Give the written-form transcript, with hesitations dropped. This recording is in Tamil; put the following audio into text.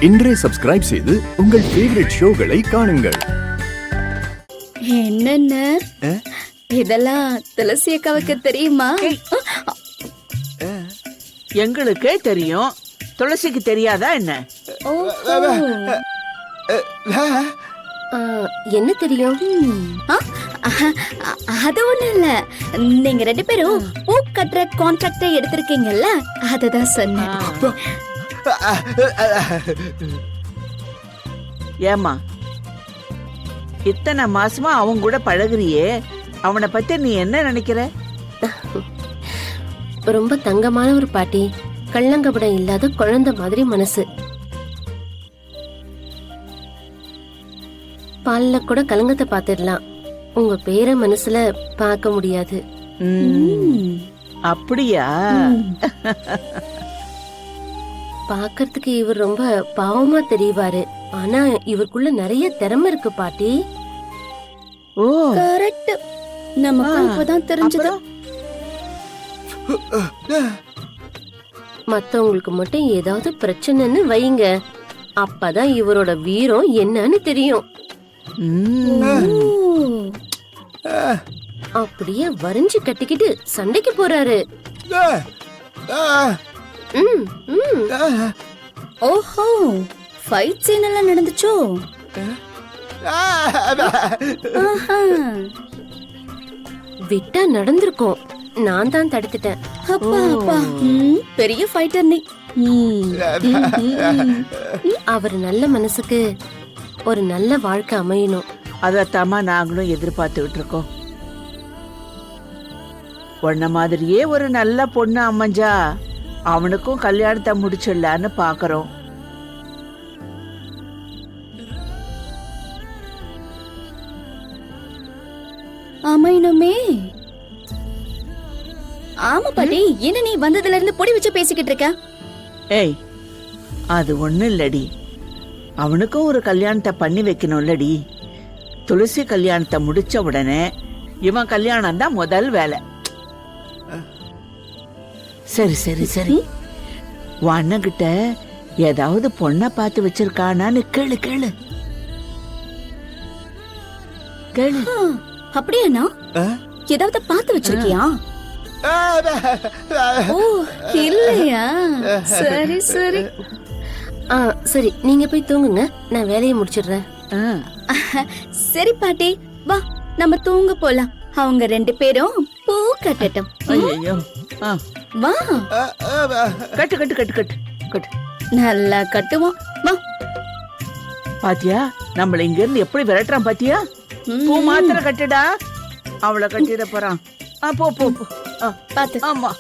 இன்றே சப்ஸ்கிரைப் செய்து உங்கள் ஃபேவரட் ஷோகளை காணுங்கள். என்னென்ன இதெல்லாம் துளசி அக்காவுக்கு தெரியுமா? எங்களுக்கே தெரியும், துளசிக்கு தெரியாதா என்ன? என்ன தெரியும்? அது ஒண்ணு இல்ல, நீங்க 2 பேரும் பூ கட்டுற கான்ட்ராக்ட் எடுத்திருக்கீங்கல்ல, அததான் சொன்னேன். ஏமா இத்தனை மாசமா அவங்க கூட பழகுறியே, அவனை பத்தி நீ என்ன நினைக்கிற? ரொம்ப தங்கமான ஒரு பாட்டி, கள்ளங்கபடம் இல்லாத குழந்தை மாதிரி மனசு. பால்ல கூட கலங்கத்தை பாத்துடலாம், உங்க பேரை மனசுல பார்க்க முடியாது. அப்படியா? பாக்கிறதுக்கு இவர் ரொம்ப பாவமா தெரிவாரு, ஆனா இவருக்குள்ள நிறைய திறமை இருக்கு பாட்டி. ஓ கரெக்ட், நமக்கு இப்பதான் தெரிஞ்சது. மத்தவங்களுக்கு மட்டும் ஏதாவது பிரச்சனைன்னு வைங்க, அப்பதான் இவரோட வீரம் என்னன்னு தெரியும். அப்படியே வரைஞ்சு கட்டிக்கிட்டு சண்டைக்கு போறாரு. ஓஹோ, ஃபைட் சீன் எல்லாம் நடந்துச்சோ? விட்டா நடந்திருக்கும், நான் தான் தடுத்துட்டேன். அப்பா அப்பா, பெரிய ஃபைட்டர் நீ. அவர் நல்ல மனசுக்கு ஒரு நல்ல வாழ்க்கை அமையணும். அதத்தாமா நாங்களும் எதிர்பார்த்துக்கிட்டு இருக்கோம். உன்ன மாதிரியே ஒரு நல்ல பொண்ணு அமைஞ்சா அவனுக்கும் கல்யாணத்தை முடிச்சிடலான்னு பாக்குறோம். அமையணுமே. ஆமா பாட்டி, என்ன நீ வந்ததுல இருந்து பொடி வச்சு பேசிக்கிட்டு இருக்க? ஏய், அது ஒண்ணு இல்லடி, அவனுக்கும் ஒரு கல்யாணத்தை பண்ணி வைக்கணும்லடி. துளசி கல்யாணத்தை முடிச்ச உடனே இவன் கல்யாணம் தான் முதல் வேலை. சரி சரி சரி, உன் அண்ணன்கிட்ட ஏதாவது பொண்ணை பார்த்து வச்சிருக்கானான்னு கேளு கேளு கேளு. அப்படியாண்ணா, ஏதாவது பார்த்து வச்சிருக்கியா? ஓ இல்லையா, சரி சரி. சரி, நீங்க போய் தூங்குங்க, நான் வேலையை முடிச்சிடுறேன். சரி பாட்டி, வா நம்ம தூங்க போலாம். அவங்க 2 பேரும் பூ கட்டட்டும். ஐயோ, வா, கட்டு கட்டு கட்டு கட்டு கட்டு. நல்லா கட்டுவோம், வா. பாத்தியா, நம்மள இங்க இருந்து எப்படி விரட்டுறான் பாத்தியா? பூ மாத்திர கட்டுடா, அவளை கட்டிட போறான். போ போ போ. பாத்து. ஆமா.